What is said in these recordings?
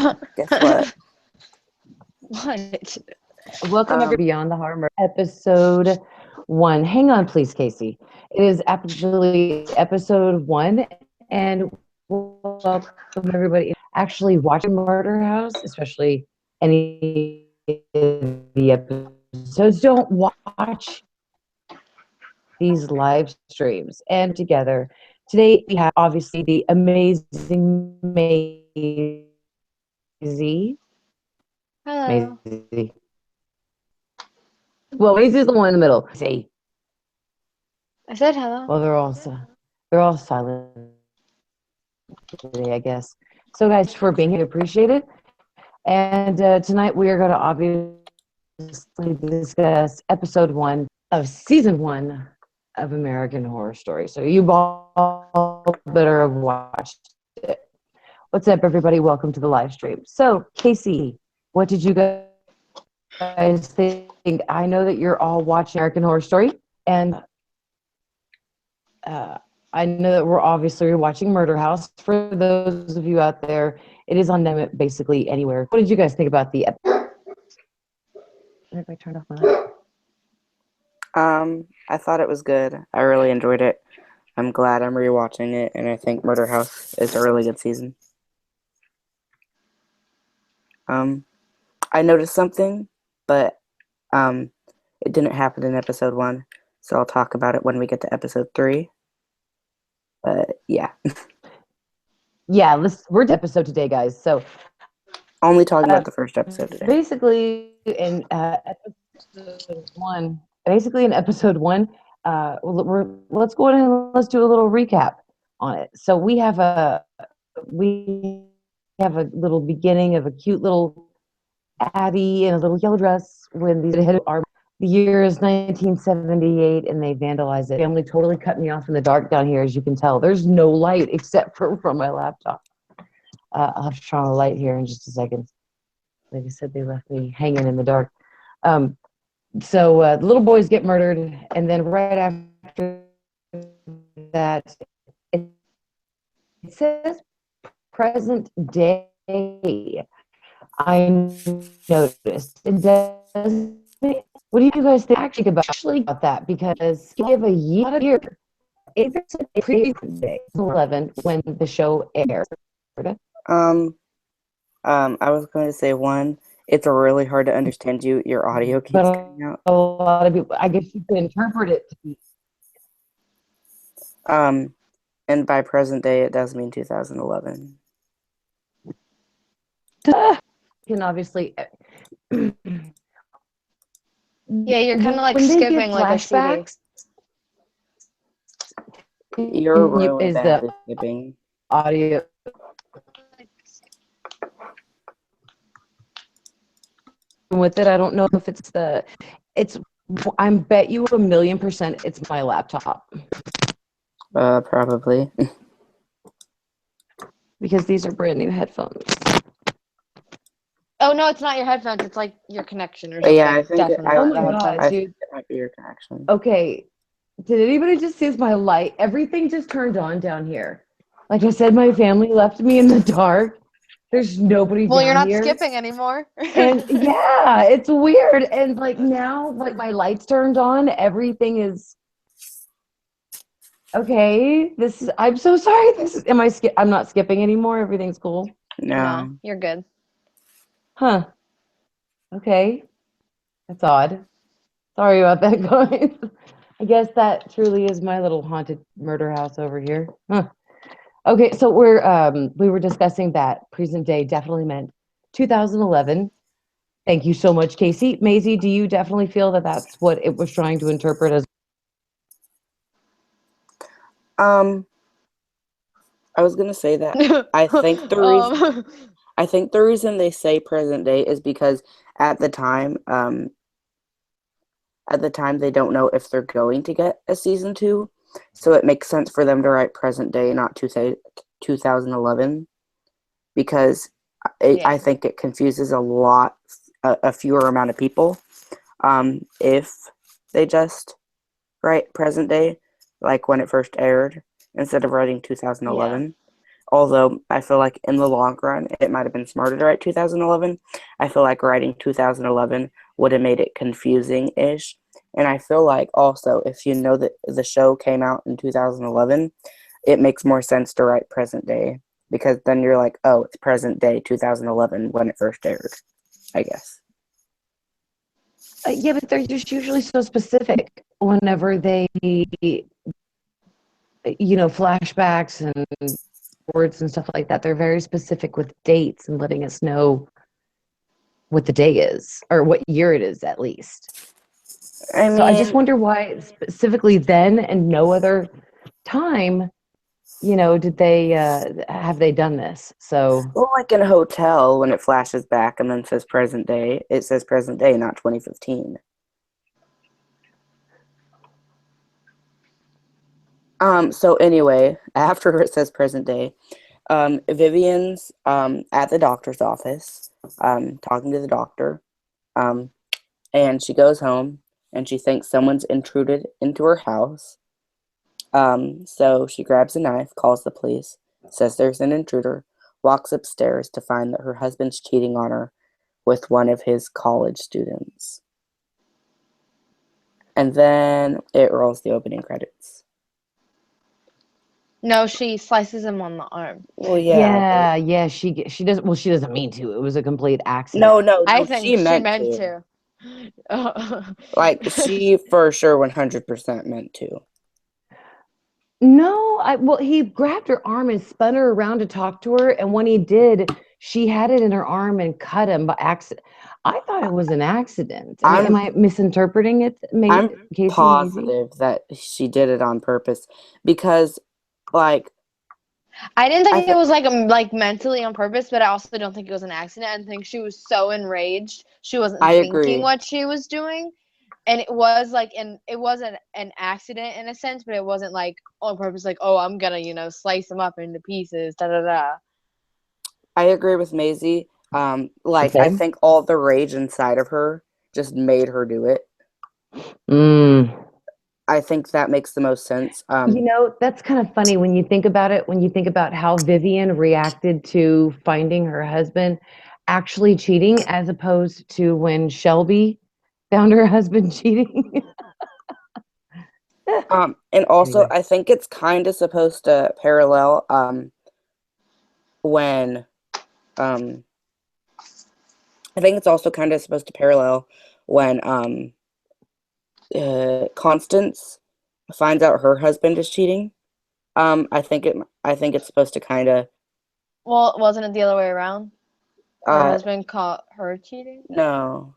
Guess what? What? Welcome everybody Beyond the Harmon, episode 1. Hang on, please, Casey. It is actually episode 1, and welcome everybody. Actually, watching Murder House, especially any of the episodes, don't watch these live streams. And together, today we have obviously the amazing Maisie. Hello. Maisie. Well, Maisie's the one in the middle. See. I said hello. Well, they're all silent today, I guess. So, guys, for being here, appreciate it. And tonight we are going to obviously discuss episode 1 of season 1 of American Horror Story. So you all better have watched it. What's up, everybody? Welcome to the live stream. So, Casey, what did you guys think? I know that you're all watching American Horror Story, and I know that we're obviously watching Murder House. For those of you out there, it is on them basically anywhere. What did you guys think about the episode? Everybody turned off my light. I thought it was good. I really enjoyed it. I'm glad I'm rewatching it, and I think Murder House is a really good season. I noticed something, but it didn't happen in episode 1, so I'll talk about it when we get to episode 3. But yeah. Yeah, we're to episode today, guys. So only talking about the first episode today. Basically, in episode 1, let's go ahead and let's do a little recap on it. So we have a little beginning of a cute little Addie in a little yellow dress when these hit our. The year is 1978, and they vandalized it. Family totally cut me off in the dark down here, as you can tell. There's no light except for from my laptop. I'll have to turn on the light here in just a second. Like I said, they left me hanging in the dark. So the little boys get murdered, and then right after that, it says present day. I noticed it does. What do you guys think actually about that? Because we have a year. It's a previous day, 11, when the show aired. I was going to say 1. It's really hard to understand you. Your audio keeps cutting out. A lot of people, I guess you can interpret it to be. And by present day, it does mean 2011. Can obviously. Yeah, you're kind of like skipping like a CD. You're really bad at skipping. Audio. With it, I don't know if I bet you 1,000,000% it's my laptop. Probably. Because these are brand new headphones. Oh no, it's not your headphones. It's like your connection or something. Yeah, I think Definitely. Oh my god, dude! It might be your connection. Okay, did anybody just see my light? Everything just turned on down here. Like I said, my family left me in the dark. There's nobody well, down you're not here. skipping anymore. And yeah, it's weird. And like now, like my lights turned on. Everything is okay. I'm so sorry. I'm not skipping anymore. Everything's cool. No, you're good. Huh. Okay. That's odd. Sorry about that, guys. I guess that truly is my little haunted murder house over here. Huh. Okay, so we were discussing that present day definitely meant 2011. Thank you so much, Casey. Maisie, do you definitely feel that that's what it was trying to interpret as? I was gonna say that. I think the reason they say present day is because at the time they don't know if they're going to get a season 2, so it makes sense for them to write present day, not 2011, because I think it confuses a fewer amount of people if they just write present day, like when it first aired, instead of writing 2011. Although I feel like in the long run, it might have been smarter to write 2011. I feel like writing 2011 would have made it confusing-ish. And I feel like also, if you know that the show came out in 2011, it makes more sense to write present day. Because then you're like, oh, it's present day 2011 when it first aired, I guess. Yeah, but they're just usually so specific whenever they, flashbacks and words and stuff like that. They're very specific with dates and letting us know what the day is or what year it is at least. So I just wonder why specifically then and no other time, did they have they done this? So well, like in a hotel when it flashes back and then says present day, it says present day, not 2015. So anyway, after it says present day, Vivian's at the doctor's office, talking to the doctor, and she goes home and she thinks someone's intruded into her house. So she grabs a knife, calls the police, says there's an intruder, walks upstairs to find that her husband's cheating on her with one of his college students. And then it rolls the opening credits. No, she slices him on the arm. Well, yeah, she doesn't. Well, she doesn't mean to. It was a complete accident. No, I think she meant to. Like, she for sure 100% meant to. No, he grabbed her arm and spun her around to talk to her, and when he did, she had it in her arm and cut him by accident. I thought it was an accident. Am I misinterpreting it? I'm positive that she did it on purpose because, like, I didn't think it was like mentally on purpose, but I also don't think it was an accident. I think she was so enraged she wasn't thinking what she was doing, and it was it wasn't an accident in a sense, but it wasn't like on purpose. Like, oh, I'm gonna slice them up into pieces. Da da da. I agree with Maisie. I think all the rage inside of her just made her do it. I think that makes the most sense. That's kind of funny when you think about it, when you think about how Vivian reacted to finding her husband actually cheating as opposed to when Shelby found her husband cheating. And also, I think it's kind of supposed to parallel when I think it's also kind of supposed to parallel when Constance finds out her husband is cheating. I think it's supposed to kind of. Well, wasn't it the other way around? Her husband caught her cheating? No.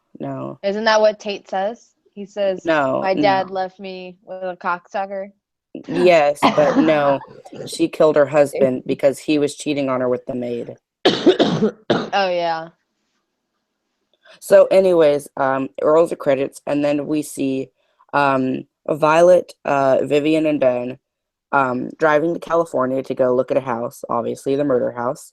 Isn't that what Tate says? He says, no, my dad left me with a cocksucker. Yes, but no. She killed her husband because he was cheating on her with the maid. Oh, yeah. So anyways, it rolls the credits, and then we see Violet, Vivian, and Ben driving to California to go look at a house, obviously the murder house.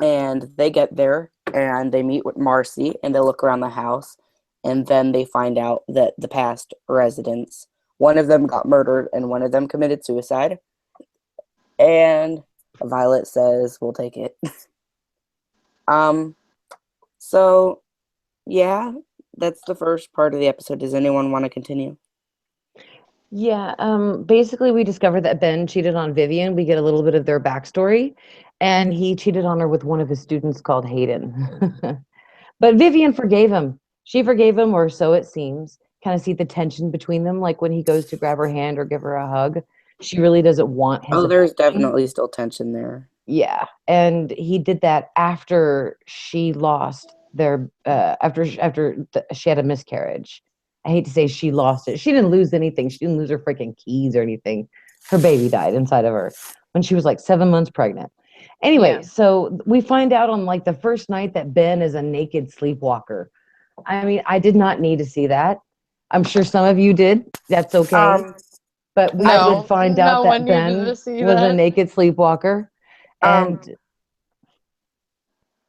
And they get there, and they meet with Marcy, and they look around the house, and then they find out that the past residents, one of them got murdered, and one of them committed suicide. And Violet says, we'll take it. So, yeah, that's the first part of the episode. Does anyone want to continue? Yeah, basically we discovered that Ben cheated on Vivian. We get a little bit of their backstory, and he cheated on her with one of his students called Hayden. But Vivian forgave him. She forgave him, or so it seems. Kind of see the tension between them, like when he goes to grab her hand or give her a hug. She really doesn't want his there's affection. definitely still tension there. Yeah, and he did that after she lost their she had a miscarriage. I hate to say she lost it. She didn't lose anything. She didn't lose her freaking keys or anything. Her baby died inside of her when she was like 7 months pregnant. Anyway, so we find out on like the first night that Ben is a naked sleepwalker. I mean, I did not need to see that. I'm sure some of you did. That's okay. But we did find out that Ben was a naked sleepwalker. And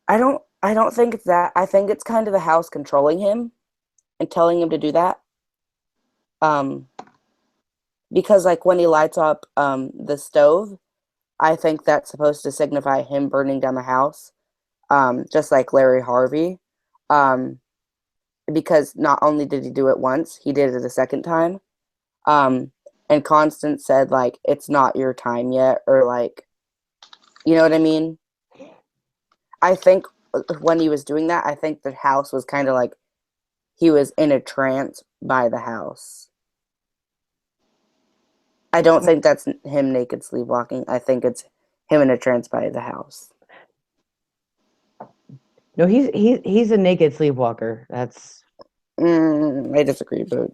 I don't think it's that. I think it's kind of the house controlling him and telling him to do that. because like when he lights up the stove, I think that's supposed to signify him burning down the house, just like Larry Harvey. Because not only did he do it once, he did it a second time. And Constance said, like, it's not your time yet, or like, you know what I mean? I think when he was doing that, I think the house was kind of like he was in a trance by the house. I don't think that's him naked sleepwalking. I think it's him in a trance by the house. No, he's a naked sleepwalker. That's. I disagree, but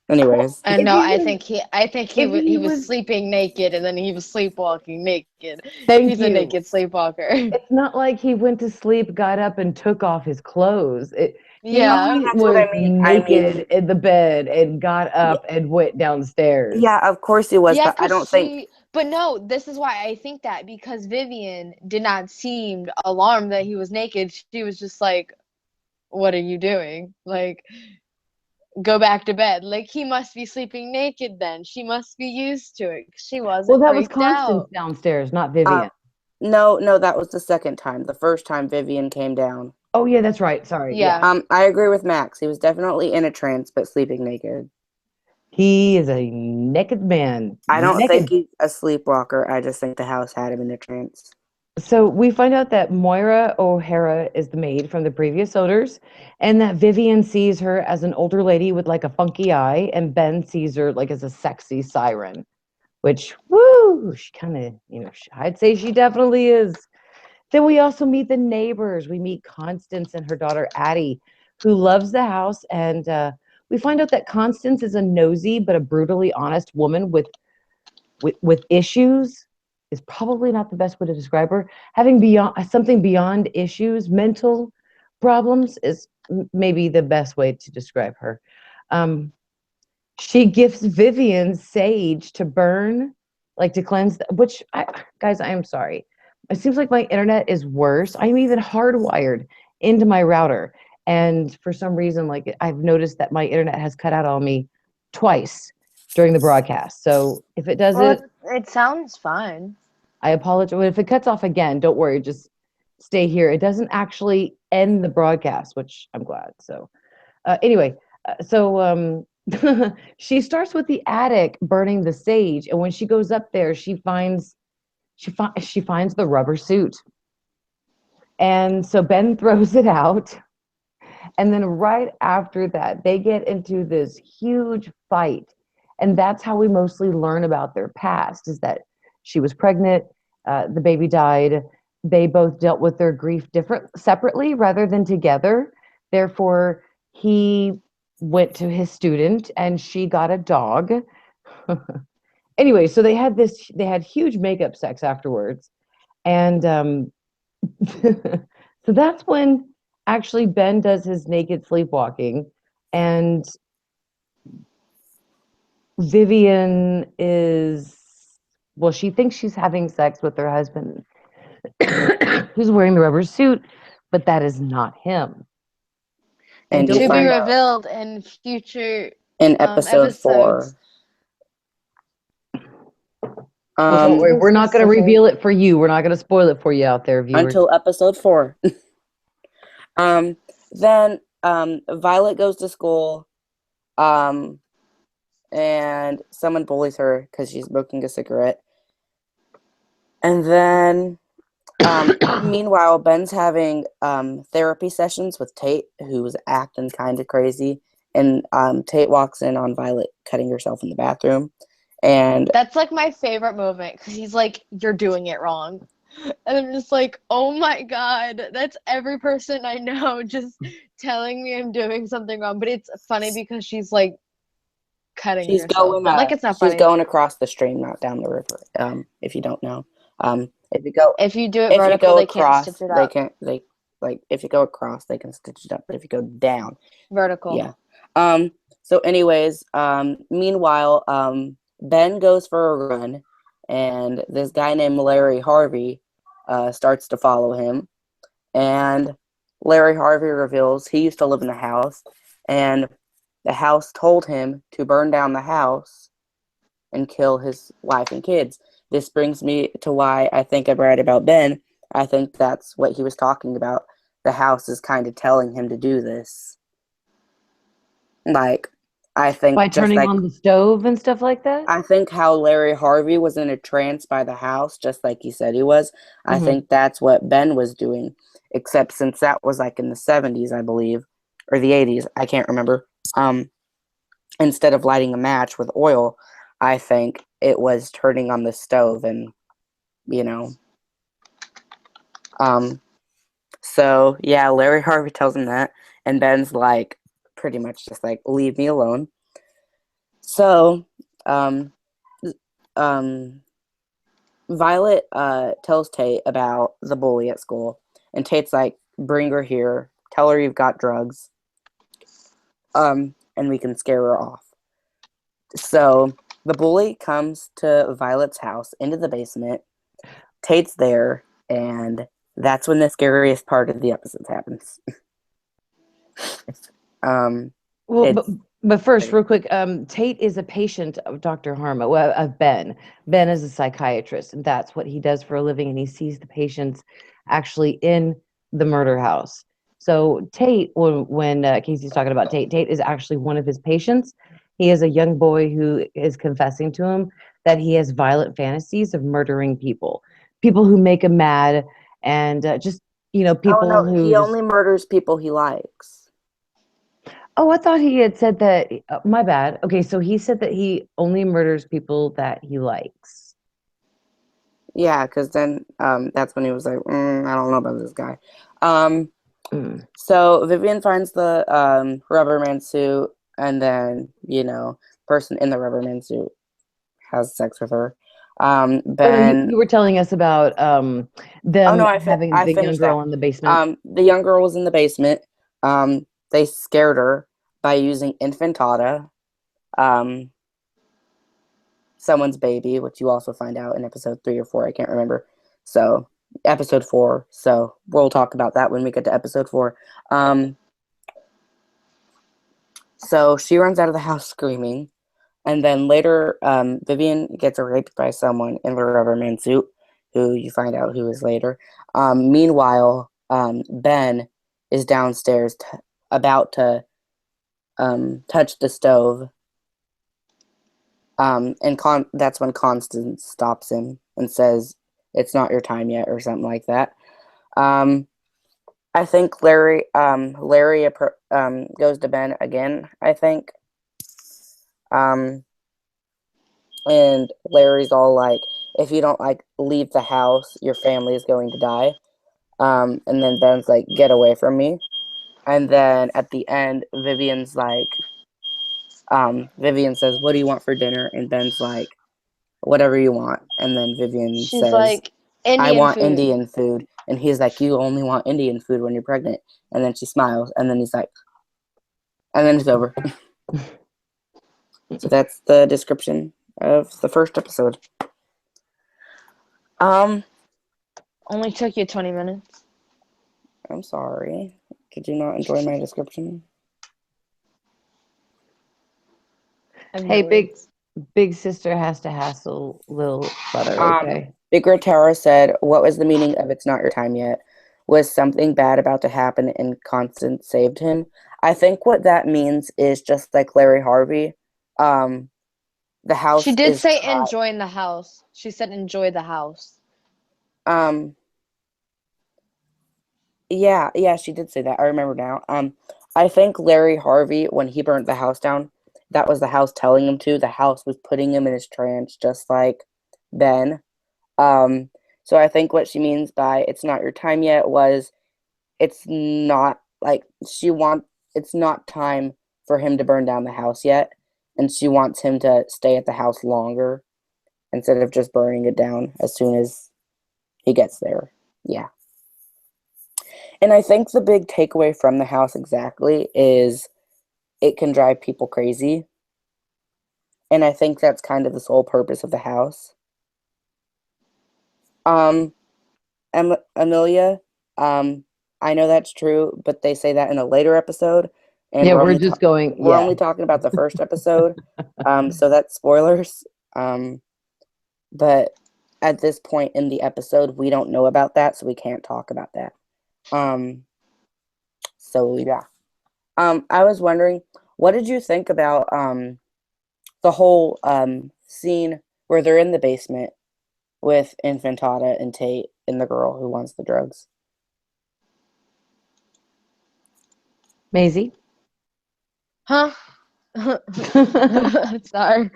anyways. And no, I think he was sleeping naked and then he was sleepwalking naked. He's a naked sleepwalker. It's not like he went to sleep, got up, and took off his clothes. He that's was what I mean. naked in the bed and got up and went downstairs. Yeah, of course he was, but I don't think. But no, this is why I think that, because Vivian did not seem alarmed that he was naked. She was just like, "What are you doing? Like, go back to bed." Like, he must be sleeping naked then. She must be used to it. She wasn't. Well, that was Constance downstairs, not Vivian. No, that was the second time. The first time Vivian came down. Oh yeah, that's right. Sorry. Yeah. I agree with Max. He was definitely in a trance, but sleeping naked. He is a naked man. I don't think he's a sleepwalker. I just think the house had him in a trance. So we find out that Moira O'Hara is the maid from the previous owners, and that Vivian sees her as an older lady with like a funky eye, and Ben sees her like as a sexy siren, which, woo, she kind of, I'd say she definitely is. Then we also meet the neighbors. We meet Constance and her daughter Addie, who loves the house, and we find out that Constance is a nosy but a brutally honest woman with issues. Is probably not the best way to describe her. Having something beyond issues, mental problems, is maybe the best way to describe her. She gifts Vivian sage to burn, like to cleanse, which, guys, I am sorry. It seems like my internet is worse. I'm even hardwired into my router. And for some reason, like, I've noticed that my internet has cut out on me twice during the broadcast. So if it does it sounds fine. I apologize. If it cuts off again, don't worry. Just stay here. It doesn't actually end the broadcast, which I'm glad. So anyway, she starts with the attic burning the sage, and when she goes up there, she finds the rubber suit. And so Ben throws it out. And then right after that, they get into this huge fight. And that's how we mostly learn about their past, is that she was pregnant, the baby died. They both dealt with their grief separately rather than together. Therefore, he went to his student and she got a dog. Anyway, so they had huge makeup sex afterwards. And so that's when actually Ben does his naked sleepwalking, and Vivian she thinks she's having sex with her husband who's wearing the rubber suit, but that is not him. And to be revealed in future episode 4. Don't worry, we're not going to reveal it for you. We're not going to spoil it for you out there, viewers. Until episode 4. Then Violet goes to school, and someone bullies her because she's smoking a cigarette. And then, meanwhile, Ben's having therapy sessions with Tate, who's acting kind of crazy. And Tate walks in on Violet cutting herself in the bathroom. And that's like my favorite moment, because he's like, "You're doing it wrong." And I'm just like, oh my God, that's every person I know just telling me I'm doing something wrong. But it's funny because she's like cutting herself. But like, it's not funny. She's going across the stream, not down the river. If you don't know, if you do it vertical, they can't stitch it up. If you go across, they can stitch it up. But if you go down, vertical, yeah. So anyways, meanwhile, Ben goes for a run, and this guy named Larry Harvey starts to follow him, and Larry Harvey reveals he used to live in the house, and the house told him to burn down the house, and kill his wife and kids. This brings me to why I think I'm right about Ben. I think that's what he was talking about. The house is kind of telling him to do this. Like, I think by turning on the stove and stuff like that. I think how Larry Harvey was in a trance by the house, just like he said he was. I think that's what Ben was doing, except since that was like in the 70s, I believe, or the 80s, I can't remember. Instead of lighting a match with oil, I think it was turning on the stove and, So, yeah, Larry Harvey tells him that, and Ben's like, pretty much just like, leave me alone. So, Violet tells Tate about the bully at school, and Tate's like, bring her here, tell her you've got drugs, and we can scare her off. So, the bully comes to Violet's house, into the basement. Tate's there, and that's when the scariest part of the episode happens. But first, real quick, Tate is a patient of Dr. Harmon, of Ben. Ben is a psychiatrist, and that's what he does for a living, and he sees the patients actually in the murder house. So Tate, when Casey's talking about Tate is actually one of his patients. He is a young boy who is confessing to him that he has violent fantasies of murdering people who make him mad, and just, people who... He only murders people he likes. Oh, I thought he had said that. My bad. Okay, so he said that he only murders people that he likes. Yeah, because then that's when he was like, I don't know about this guy. So Vivian finds the Rubberman suit, and then, person in the Rubberman suit has sex with her. Ben... you were telling us about them having the young girl in the basement. The young girl was in the basement. They scared her by using Infantata, someone's baby, which you also find out in episode 3 or 4. I can't remember. So, episode 4. So, we'll talk about that when we get to episode 4. So, she runs out of the house screaming. And then later, Vivian gets raped by someone in the Rubberman suit, who you find out who is later. Meanwhile, Ben is downstairs about to touch the stove, and that's when Constance stops him and says, "It's not your time yet," or something like that. I think Larry goes to Ben again, I think, and Larry's all like, "If you don't leave the house, your family is going to die." And then Ben's like, "Get away from me." And then at the end, Vivian's like, Vivian says, "What do you want for dinner?" And Ben's like, "Whatever you want." And then Vivian says, like, "I want Indian food." And he's like, "You only want Indian food when you're pregnant." And then she smiles. And then he's like, and then it's over. So that's the description of the first episode. Only took you 20 minutes. I'm sorry. Did you not enjoy my description? Hey, big sister has to hassle little brother, okay? Big Rotara said, "What was the meaning of 'It's not your time yet'? Was something bad about to happen and Constance saved him?" I think what that means is just like Larry Harvey. The house. She did say enjoying the house. She said enjoy the house. Yeah, she did say that. I remember now. I think Larry Harvey, when he burnt the house down, that was the house telling him to. The house was putting him in his trance, just like Ben. So I think what she means by "it's not your time yet" was it's not it's not time for him to burn down the house yet, and she wants him to stay at the house longer instead of just burning it down as soon as he gets there. Yeah. And I think the big takeaway from the house exactly is it can drive people crazy. And I think that's kind of the sole purpose of the house. Amelia, I know that's true, but they say that in a later episode. And we're only talking about the first episode. So that's spoilers. But at this point in the episode, we don't know about that, so we can't talk about that. So yeah. I was wondering, what did you think about the whole scene where they're in the basement with Infantata and Tate and the girl who wants the drugs? Maisie? Huh? Sorry.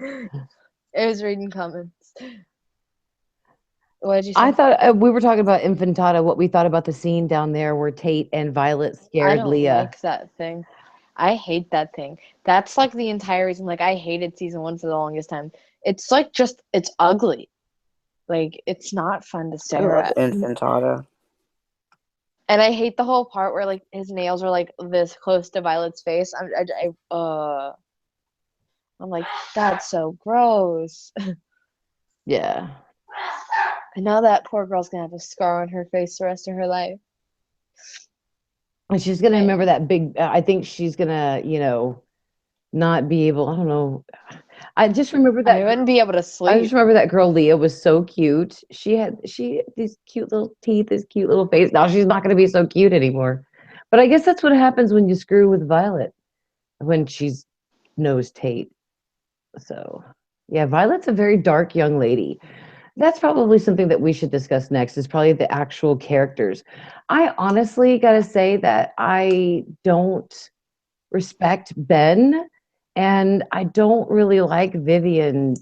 It was reading comments. What did you say? I thought we were talking about Infantata, what we thought about the scene down there where Tate and Violet scared Leah. I don't like that thing. I hate that thing. That's like the entire reason. Like, I hated season 1 for the longest time. It's like it's ugly. Like, it's not fun to stare at. Infantata. And I hate the whole part where like his nails are like this close to Violet's face. I'm like, that's so gross. Yeah. And now that poor girl's gonna have a scar on her face the rest of her life. And she's going to remember that big, I think she's going to, not be able, I don't know. I just remember that. I wouldn't be able to sleep. I just remember that girl, Leah, was so cute. She had these cute little teeth, this cute little face. Now she's not going to be so cute anymore. But I guess that's what happens when you screw with Violet, when she's knows Tate. So, yeah, Violet's a very dark young lady. That's probably something that we should discuss next, is probably the actual characters. I honestly got to say that I don't respect Ben, and I don't really like Vivian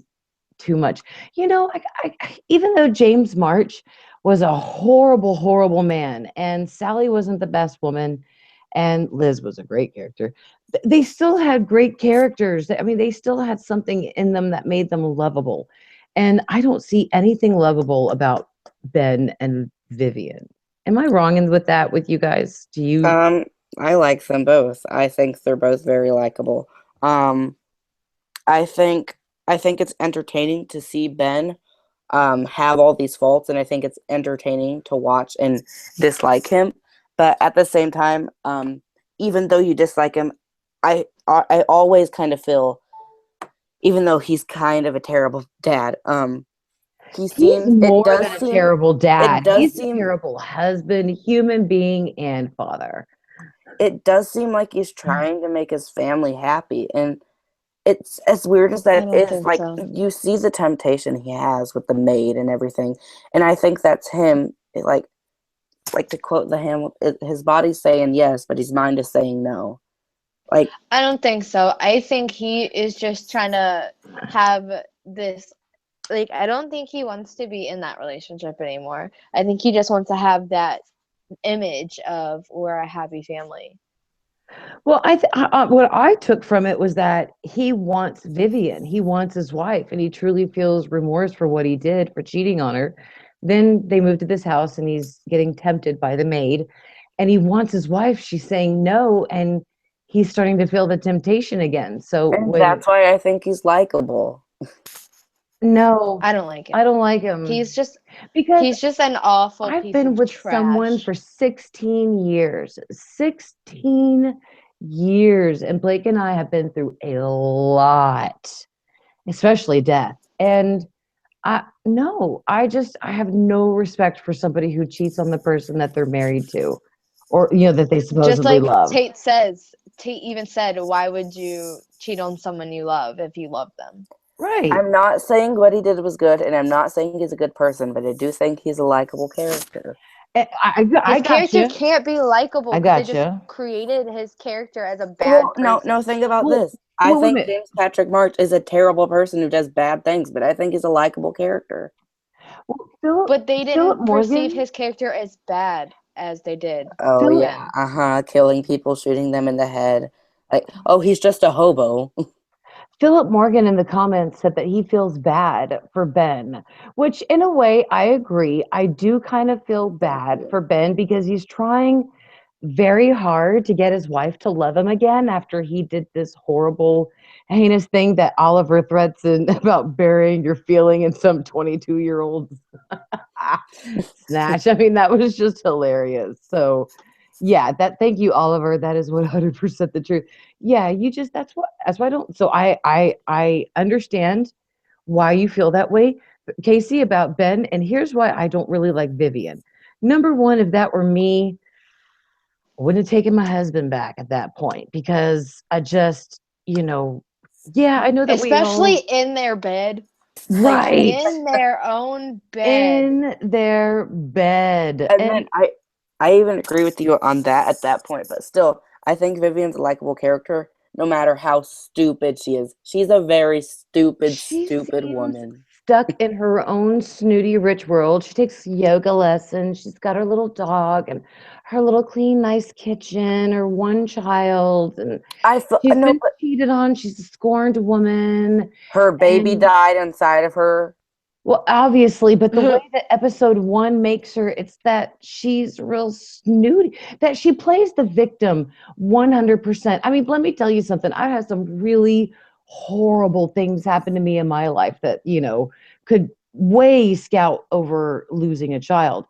too much. Even though James March was a horrible, horrible man, and Sally wasn't the best woman, and Liz was a great character, they still had great characters. I mean, they still had something in them that made them lovable. And I don't see anything lovable about Ben and Vivian. Am I wrong with that with you guys? Do you? I like them both. I think they're both very likable. I think it's entertaining to see Ben have all these faults, and I think it's entertaining to watch and dislike him. But at the same time, even though you dislike him, I always kind of feel, even though he's kind of a terrible dad, he's more than a terrible dad. He's a terrible husband, human being, and father. It does seem like he's trying to make his family happy, and it's as weird as that is. Like, you see the temptation he has with the maid and everything, and I think that's him. Like to quote the hymn, his body's saying yes, but his mind is saying no. Like, I don't think so. I think he is just trying to have this, like, I don't think he wants to be in that relationship anymore. I think he just wants to have that image of we're a happy family. Well, what I took from it was that he wants Vivian. He wants his wife, and he truly feels remorse for what he did, for cheating on her. Then they move to this house, and he's getting tempted by the maid, and he wants his wife. She's saying no, and he's starting to feel the temptation again. So that's why I think he's likable. No, I don't like him. I don't like him. He's just an awful piece of trash. I've been with someone for 16 years. 16 years. And Blake and I have been through a lot, especially death. And I have no respect for somebody who cheats on the person that they're married to, or that they supposedly just like love. Tate even said, why would you cheat on someone you love if you love them? Right. I'm not saying what he did was good, and I'm not saying he's a good person, but I do think he's a likable character. His character can't be likable because they just created his character as a bad person. No, think about this. I think James Patrick March is a terrible person who does bad things, but I think he's a likable character. But they didn't perceive his character as bad as they did. Oh, yeah. Killing people, shooting them in the head. Like, oh, he's just a hobo. Philip Morgan in the comments said that he feels bad for Ben, which in a way I agree. I do kind of feel bad for Ben because he's trying very hard to get his wife to love him again after he did this horrible, heinous thing that Oliver threats in about burying your feeling in some 22-year-old snatch. I mean, that was just hilarious. So yeah, thank you, Oliver. That is 100% the truth. Yeah, that's why I don't. So I understand why you feel that way, Casey, about Ben, and here's why I don't really like Vivian. Number one, if that were me, I wouldn't have taken my husband back at that point because I just, I know that especially in their bed. Right. Like in their own bed. In their bed. And then I even agree with you on that at that point, but still, I think Vivian's a likable character, no matter how stupid she is. She's a very stupid woman. Stuck in her own snooty rich world. She takes yoga lessons. She's got her little dog and her little clean, nice kitchen, her one child, and she's been cheated on. She's a scorned woman. Her baby died inside of her. Well, obviously, but the way that episode 1 makes her, it's that she's real snooty, that she plays the victim 100%. I mean, let me tell you something. I've had some really horrible things happen to me in my life that, could way scout over losing a child.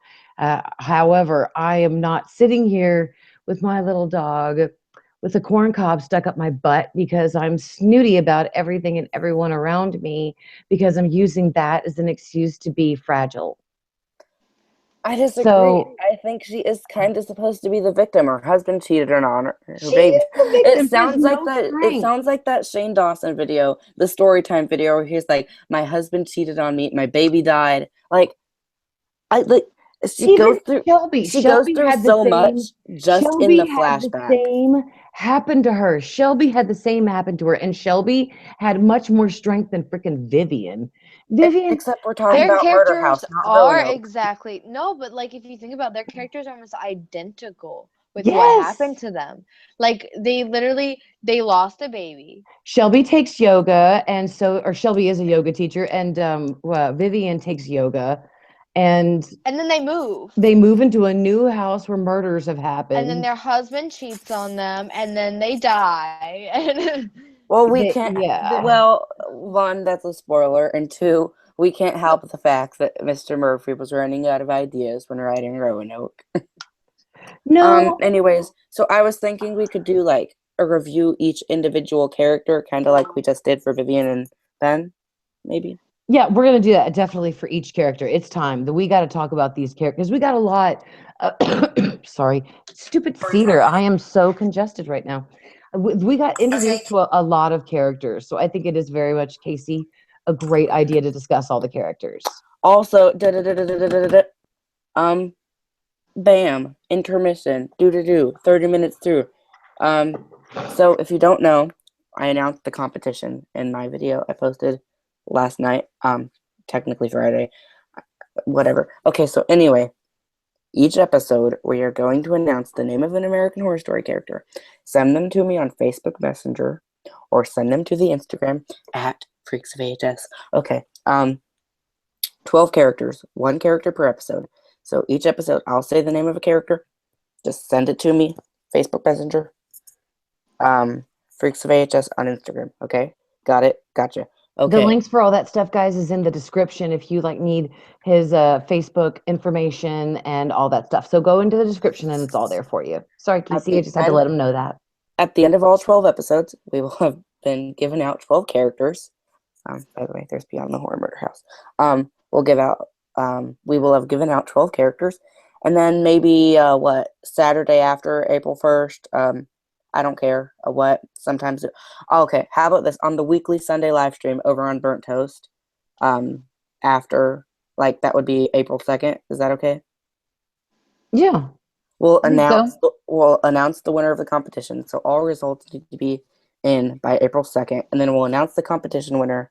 However, I am not sitting here with my little dog with a corn cob stuck up my butt because I'm snooty about everything and everyone around me because I'm using that as an excuse to be fragile. I disagree. So, I think she is kind of supposed to be the victim. Her husband cheated on her baby. It sounds like that. It sounds like that Shane Dawson video, the Storytime video, where he's like, "My husband cheated on me. My baby died." She goes through so much just in the flashback. The same happened to her. Shelby had the same happen to her, and Shelby had much more strength than freaking Vivian. Except we're talking about Murder House, not Roanoke. Exactly. No, but like if you think about it, their characters are almost identical with what happened to them. Like they lost a baby. Shelby takes yoga, or Shelby is a yoga teacher, and Vivian takes yoga. And then they move. They move into a new house where murders have happened. And then their husband cheats on them, and then they die. Well, we can't. Yeah. Well, one, that's a spoiler, and two, we can't help the fact that Mr. Murphy was running out of ideas when writing Roanoke. No. Anyways, so I was thinking we could do like a review each individual character, kind of like we just did for Vivian and Ben, maybe. Yeah, we're going to do that definitely for each character. It's time that we got to talk about these characters. We got a lot. Sorry, stupid Cedar. I am so congested right now. We got introduced to a lot of characters. So I think it is very much, Casey, a great idea to discuss all the characters. Also, bam, intermission, 30 minutes through. So if you don't know, I announced the competition in my video I posted last night, technically Friday, whatever. Okay, so anyway, each episode we are going to announce the name of an American Horror Story character. Send them to me on Facebook Messenger or send them to the Instagram at Freaks of AHS. Okay, 12 characters, 1 character per episode. So each episode I'll say the name of a character. Just send it to me, Facebook Messenger. Freaks of AHS on Instagram. Okay, got it? Gotcha. Okay. The links for all that stuff, guys, is in the description if you need his Facebook information and all that stuff. So go into the description and it's all there for you. Sorry, Casey, I just had to let him know that. At the end of all 12 episodes, we will have been giving out 12 characters. By the way, there's Beyond the Horror Murder House. We will have given out 12 characters. And then maybe, Saturday after April 1st, I don't care what. Sometimes. Okay, how about this? On the weekly Sunday live stream over on Burnt Toast, after, that would be April 2nd. Is that okay? Yeah. We'll announce the winner of the competition. So all results need to be in by April 2nd. And then we'll announce the competition winner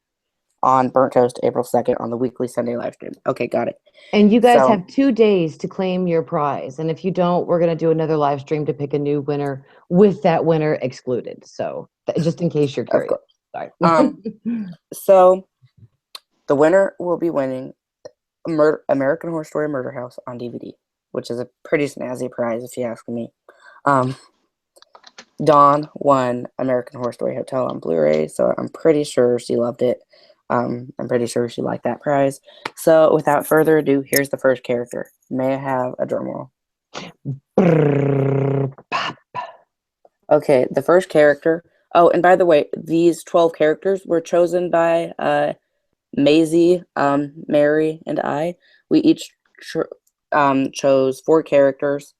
on Burnt Toast April 2nd on the weekly Sunday live stream. Okay, got it. And you guys have 2 days to claim your prize. And if you don't, we're going to do another live stream to pick a new winner with that winner excluded. So just in case you're curious. Sorry. So the winner will be winning American Horror Story Murder House on DVD, which is a pretty snazzy prize if you ask me. Dawn won American Horror Story Hotel on Blu-ray, so I'm pretty sure she loved it. I'm pretty sure she liked that prize. So without further ado, here's the first character. May I have a drum roll? Okay, the first character. Oh, and by the way, these 12 characters were chosen by Maisie, Mary, and we each chose 4 characters.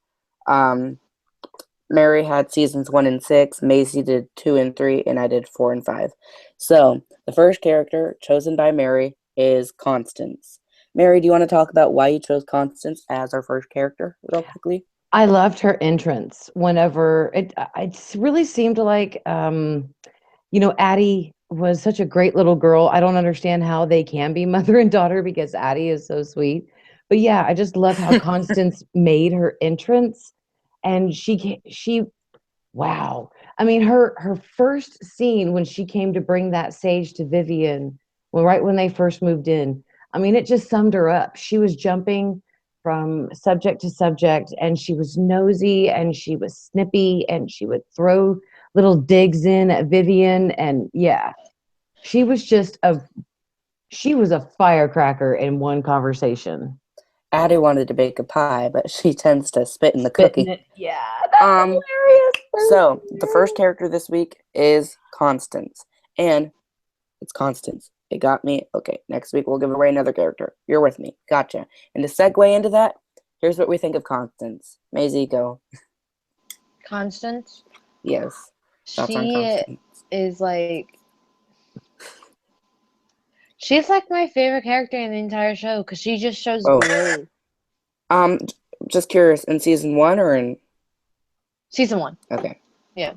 Mary had seasons 1 and 6, Maisie did 2 and 3, and I did 4 and 5. So the first character chosen by Mary is Constance. Mary, do you want to talk about why you chose Constance as our first character real quickly? I loved her entrance whenever it really seemed like, Addie was such a great little girl. I don't understand how they can be mother and daughter because Addie is so sweet. But yeah, I just love how Constance made her entrance, and she wow. I mean, her first scene when she came to bring that sage to Vivian, well, right when they first moved in, I mean, it just summed her up. She was jumping from subject to subject, and she was nosy, and she was snippy, and she would throw little digs in at Vivian, and yeah, she was a firecracker in one conversation. Addie wanted to bake a pie, but she tends to spit in the cookie. Yeah, that's hilarious. So the first character this week is Constance, and it's Constance. It got me. Okay, next week we'll give away another character. You're with me. Gotcha. And to segue into that, here's what we think of Constance. Maisie, go. Constance? Yes. She is like... She's like my favorite character in the entire show because she just shows growth. Just curious, in season 1 or in... Season 1. Okay. Yeah.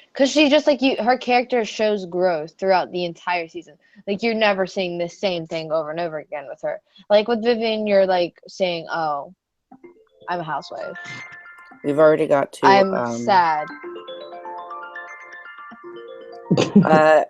Because she just, like, her character shows growth throughout the entire season. Like, you're never seeing the same thing over and over again with her. Like, with Vivian, you're, like, saying, oh, I'm a housewife. We've already got to... I'm sad.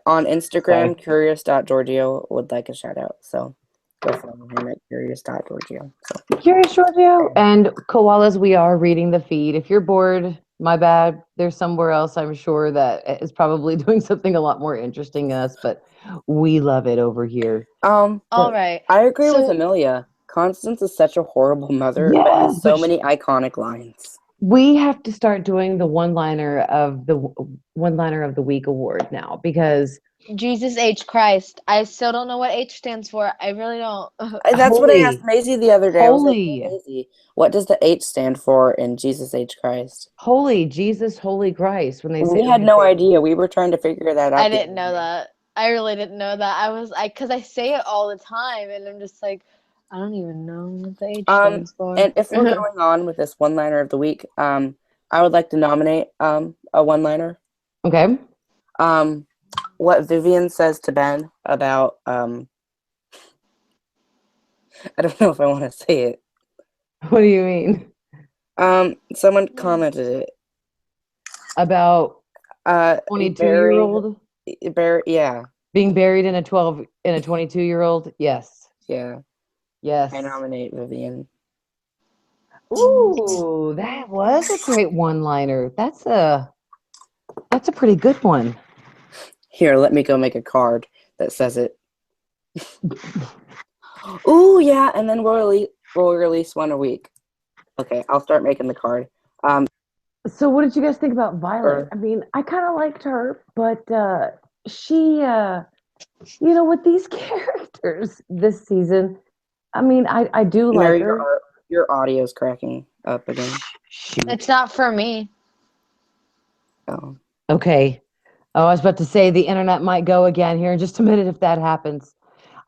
On Instagram, curious.giorgio would like a shout out. So go follow him at curious.giorgio. So. Curious Giorgio. And koalas, we are reading the feed. If you're bored, my bad. There's somewhere else I'm sure that is probably doing something a lot more interesting than us, but we love it over here. All right. I agree with Amelia. Constance is such a horrible mother, but has so many iconic lines. We have to start doing the one-liner of the week award now because Jesus H Christ. I still don't know what H stands for. I really don't. That's what I asked Maisie the other day. Holy. I was like, Maisie, what does the H stand for in Jesus H Christ? Holy Jesus, Holy Christ. We had no idea. We were trying to figure that out. I didn't know that. I really didn't know that. Because I say it all the time, and I'm just like, I don't even know what the H stands for. And if we're going on with this one-liner of the week, I would like to nominate a one-liner. Okay. What Vivian says to Ben about I don't know if I want to say it. What do you mean? Someone commented it about 22-year-old. Yeah. Being buried in a 22-year-old. Yes. Yeah. Yes. I nominate Vivian. Ooh, that was a great one-liner. That's a pretty good one. Here, let me go make a card that says it. Ooh, yeah, and then we'll release one a week. Okay, I'll start making the card. So what did you guys think about Violet? I mean, I kind of liked her, but she, with these characters this season, I mean, I do like her. Your audio's cracking up again. It's not for me. Oh. Okay. Oh, I was about to say the internet might go again here in just a minute if that happens.